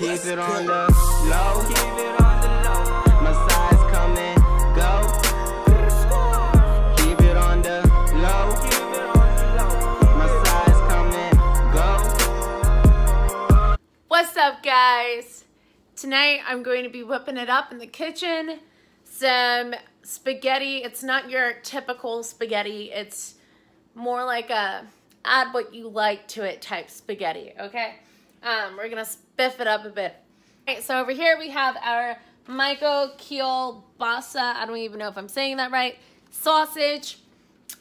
Keep it on the low. Keep it on the low. My size come and go. Keep it on the low. Keep it on the low. My size come and go. What's up, guys? Tonight I'm going to be whipping it up in the kitchen. Some spaghetti. It's not your typical spaghetti. It's more like a add what you like to it type spaghetti, okay? We're gonna spiff it up a bit. Alright, so over here we have our Michael kielbasa, I don't even know if I'm saying that right, sausage.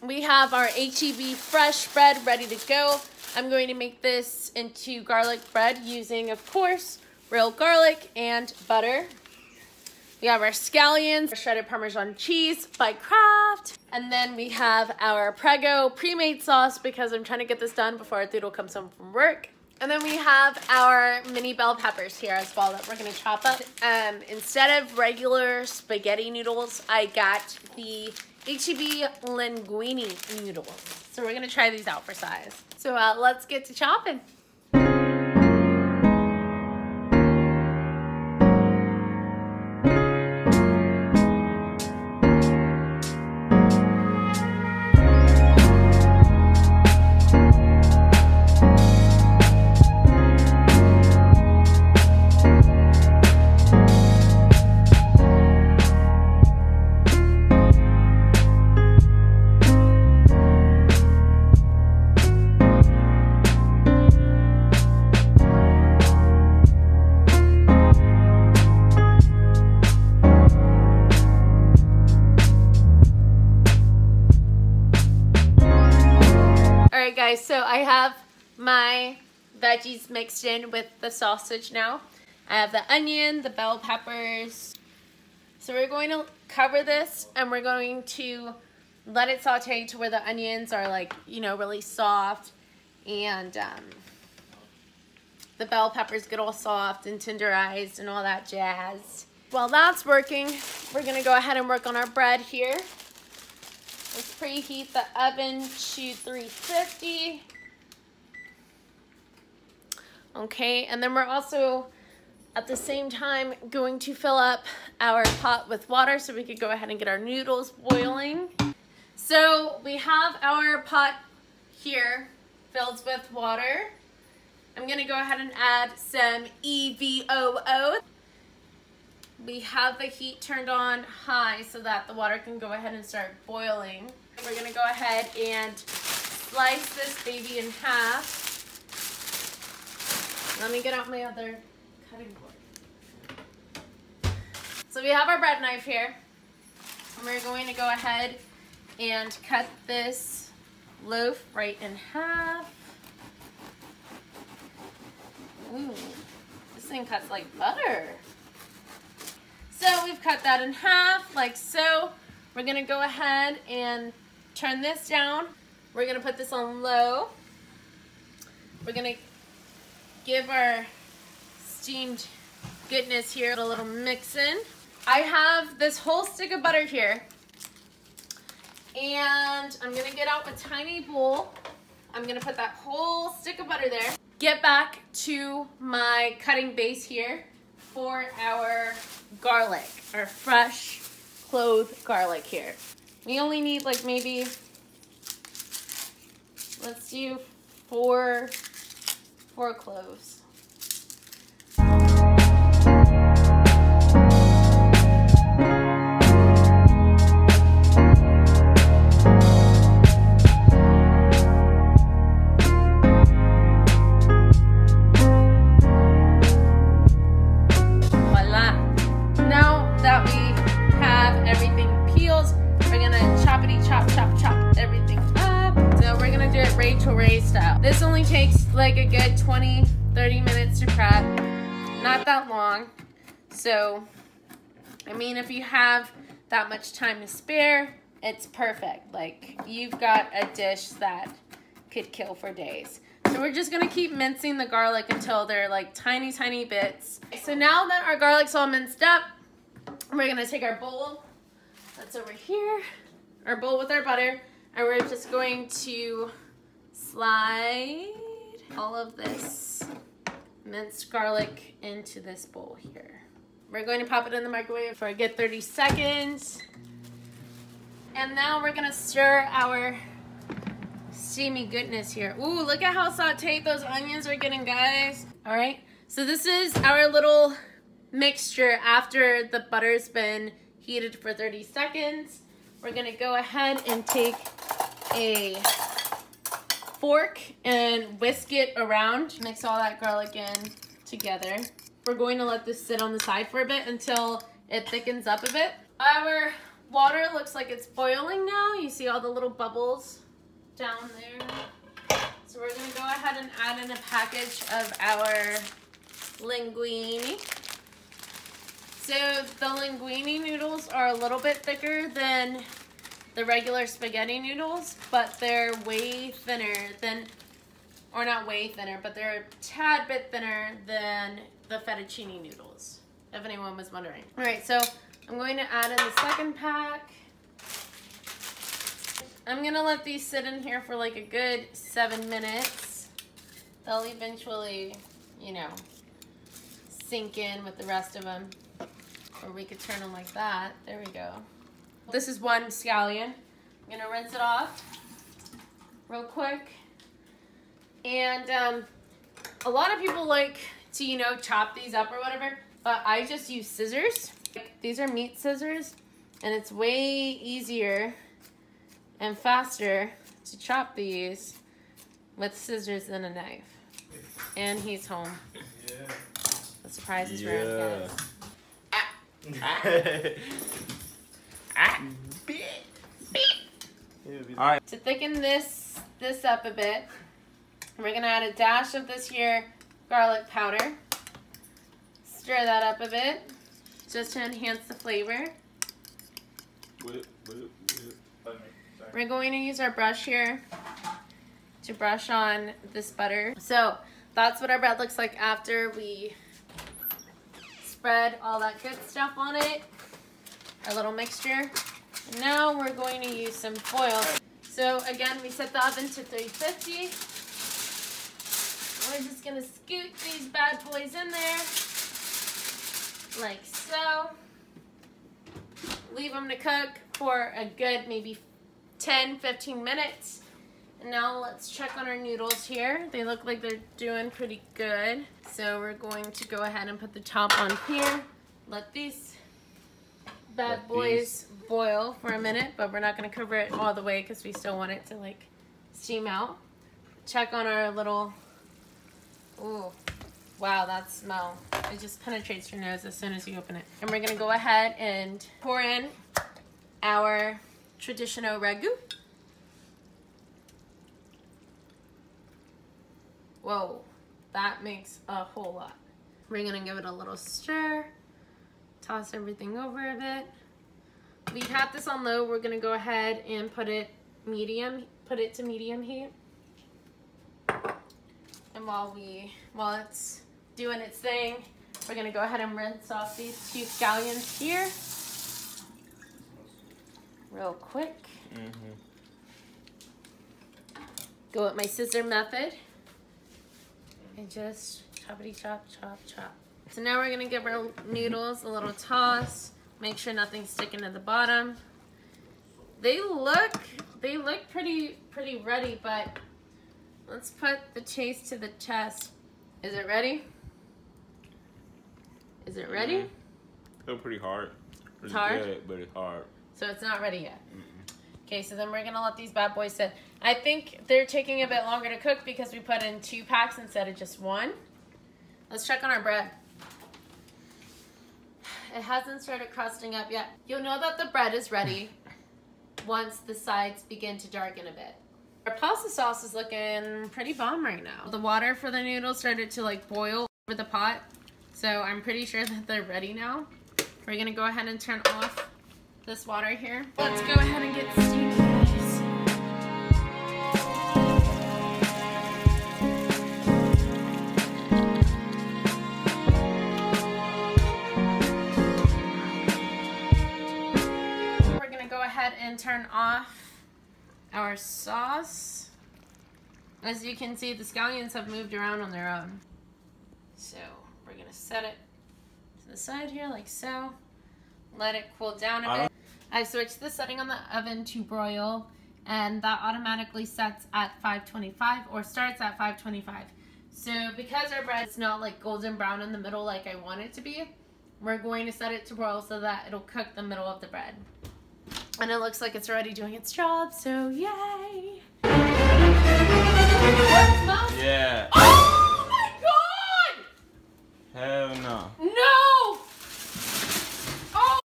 We have our HEB fresh bread ready to go. I'm going to make this into garlic bread using, of course, real garlic and butter. We have our scallions, shredded Parmesan cheese by Kraft. And then we have our Prego pre-made sauce because I'm trying to get this done before Arturo comes home from work. And then we have our mini bell peppers here as well that we're gonna chop up. Instead of regular spaghetti noodles, I got the HEB linguine noodles. So we're gonna try these out for size. So let's get to chopping. Alright guys, so I have my veggies mixed in with the sausage now. I have the onion, the bell peppers. So we're going to cover this and we're going to let it saute to where the onions are like, you know, really soft and the bell peppers get all soft and tenderized and all that jazz. While that's working, we're going to go ahead and work on our bread here. Let's preheat the oven to 350. Okay, and then we're also at the same time going to fill up our pot with water so we could go ahead and get our noodles boiling. So we have our pot here filled with water. I'm gonna go ahead and add some EVOO. We have the heat turned on high so that the water can go ahead and start boiling. We're gonna go ahead and slice this baby in half. Let me get out my other cutting board. So we have our bread knife here. And we're going to go ahead and cut this loaf right in half. Ooh, this thing cuts like butter. So we've cut that in half, like so. We're gonna go ahead and turn this down. We're gonna put this on low. We're gonna give our steamed goodness here a little mix in. I have this whole stick of butter here. And I'm gonna get out a tiny bowl. I'm gonna put that whole stick of butter there. Get back to my cutting base here for our garlic, our fresh clove garlic here. We only need like maybe, let's do four cloves. This only takes like a good 20-30 minutes to prep, not that long. So, I mean, if you have that much time to spare, it's perfect. Like, you've got a dish that could kill for days. So we're just gonna keep mincing the garlic until they're like tiny, tiny bits. So now that our garlic's all minced up, we're gonna take our bowl that's over here, our bowl with our butter, and we're just going to slide all of this minced garlic into this bowl here. We're going to pop it in the microwave for a good 30 seconds. And now we're gonna stir our steamy goodness here. Ooh, look at how sauteed those onions are getting, guys. All right, so this is our little mixture after the butter's been heated for 30 seconds. We're gonna go ahead and take a fork and whisk it around. Mix all that garlic in together. We're going to let this sit on the side for a bit until it thickens up a bit. Our water looks like it's boiling now. You see all the little bubbles down there. So we're gonna go ahead and add in a package of our linguine. So the linguine noodles are a little bit thicker than the regular spaghetti noodles, but they're way thinner than, or not way thinner, but they're a tad bit thinner than the fettuccine noodles, if anyone was wondering. All right, so I'm going to add in the second pack. I'm gonna let these sit in here for like a good 7 minutes. They'll eventually, you know, sink in with the rest of them. Or we could turn them like that. There we go. This is one scallion. I'm gonna rinse it off real quick. And a lot of people like to, you know, chop these up or whatever, but I just use scissors. These are meat scissors, and it's way easier and faster to chop these with scissors than a knife. And he's home. Yeah. The surprise is ruined, guys. All right. To thicken this up a bit, we're gonna add a dash of this here garlic powder. Stir that up a bit, just to enhance the flavor. We're going to use our brush here to brush on this butter. So that's what our bread looks like after we spread all that good stuff on it, our little mixture. And now we're going to use some foil. So again, we set the oven to 350. We're just gonna scoot these bad boys in there, like so. Leave them to cook for a good maybe 10-15 minutes. And now let's check on our noodles here. They look like they're doing pretty good. So we're going to go ahead and put the top on here. Let these bad boys boil for a minute, but we're not gonna cover it all the way because we still want it to like steam out. Check on our little, ooh, wow, that smell. It just penetrates your nose as soon as you open it. And we're gonna go ahead and pour in our traditional ragu. Whoa, that makes a whole lot. We're gonna give it a little stir, toss everything over a bit. We have this on low. We're gonna go ahead and put it to medium heat. And while it's doing its thing, we're gonna go ahead and rinse off these 2 scallions here real quick. Go with my scissor method and just choppity chop, chop, chop. So now we're gonna give our noodles a little toss. Make sure nothing's sticking to the bottom. They look pretty ready, but let's put the taste to the test. Is it ready? Is it ready? Still pretty hard. It's hard? Good, but it's hard. So it's not ready yet. Okay, so then we're gonna let these bad boys sit. I think they're taking a bit longer to cook because we put in 2 packs instead of just 1. Let's check on our bread. It hasn't started crusting up yet. You'll know that the bread is ready once the sides begin to darken a bit. Our pasta sauce is looking pretty bomb right now. The water for the noodles started to like boil over the pot, so I'm pretty sure that they're ready now. We're gonna go ahead and turn off this water here. Let's go ahead and get steamed. And turn off our sauce. As you can see, the scallions have moved around on their own. gonna set it to the side here like so. Let it cool down a bit. I switched the setting on the oven to broil, and that automatically sets at 525 or starts at 525. So because our bread's not like golden brown in the middle like I want it to be, we're going to set it to broil so that it'll cook the middle of the bread. And it looks like it's already doing its job, so yay! What smells? Yeah. Oh my god! Hell no. No! Oh!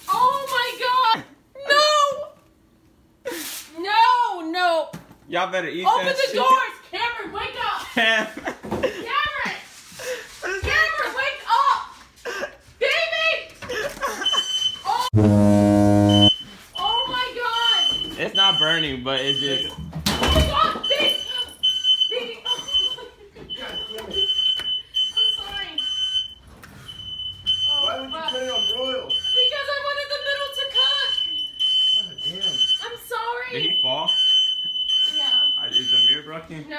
Oh my god! No! No! No! Y'all better eat Open that the shit. doors! Cameron, wake up! Cameron! Cameron, wake up! Baby! Oh! Oh my god! It's not burning, but it's just. Oh my god! Baby! Baby! Oh my god. I'm sorry. Why would you put it on broil? Because I wanted the middle to cook. Oh, damn. I'm sorry. Did he fall? Yeah. Is the mirror broken? No, I.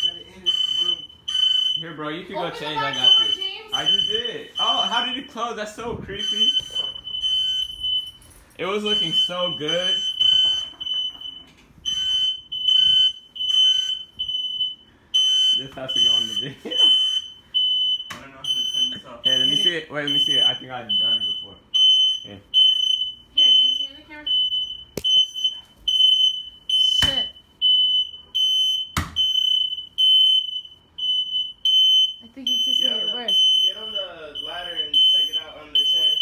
Let it in the room. Here, bro, you can go Open the change. I back got door, this. James. I just did. Oh, how did it close? That's so creepy. It was looking so good. This has to go on the video. I don't know how to turn this off. Hey, let me see it. Wait, let me see it. I think I've done it before. Here. Here, can you see the camera? Shit. I think he's just made it worse. Get on the ladder and check it out under his hair.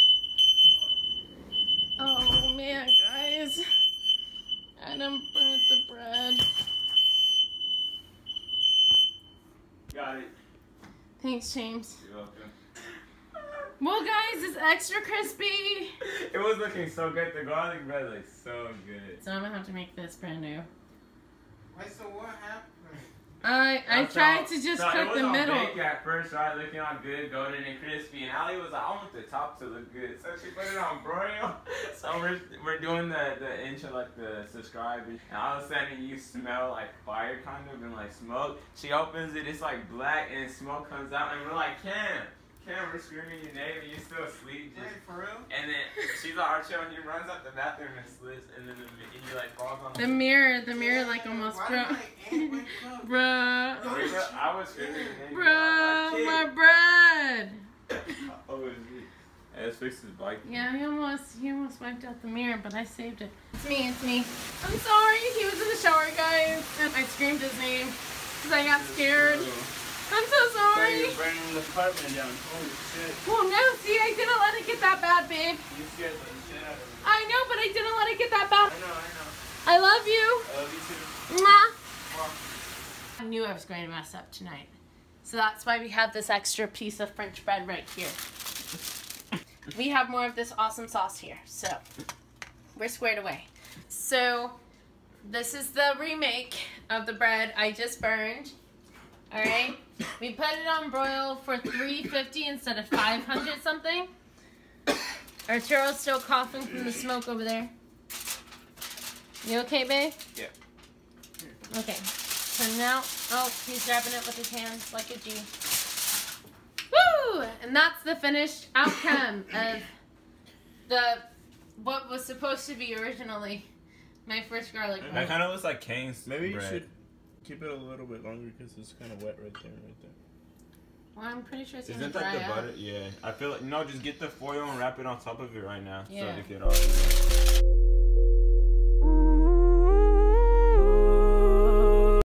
Oh man, guys. I done burnt the bread. Got it. Thanks, James. You're welcome. Well, guys, it's extra crispy. It was looking so good. The garlic bread looks so good. So I'm gonna have to make this brand new. Wait, so what happened? I tried to just cook the middle. It was on bake at first, right? Looking all good, golden and crispy. And Allie was like, I want the top to look good. So she put it on broil. So we're doing the intro, like the subscribe. And all of a sudden you smell like fire kind of and like smoke. She opens it, it's like black and smoke comes out. And we're like, Cam, we're screaming your name and you're still asleep. Wait, for real? And then she's like, Arturo, and he runs out the bathroom and slips. And then he like falls on The mirror like almost Why broke. did my aunt wake up? Bruh. I was screaming your name. Bruh, my bread. Oh, is it? Hey, let's fix his bike. Yeah, he almost wiped out the mirror, but I saved it. It's me. I'm sorry. He was in the shower, guys, and I screamed his name because I got scared. I'm so sorry. You're burning the apartment down. Holy shit. Well, no, see, I didn't let it get that bad, babe. You scared the shit out of me. I know, but I didn't let it get that bad. I know. I love you. I love you too. Mwah. I knew I was going to mess up tonight. So that's why we have this extra piece of French bread right here. We have more of this awesome sauce here. So we're squared away. So this is the remake of the bread I just burned. All right. We put it on broil for 350 instead of 500 something. Arturo's still coughing from the smoke over there. You okay, babe? Yeah. Okay. So now, oh, he's grabbing it with his hands like a G. Woo! And that's the finished outcome of what was supposed to be originally my first garlic bread. That kind of looks like Kane's Maybe you bread. should keep it a little bit longer because it's kind of wet right there. Well, I'm pretty sure it's going to Isn't dry that the out. butter? Yeah. I feel like, no, just get the foil and wrap it on top of it right now. Yeah. So it get off.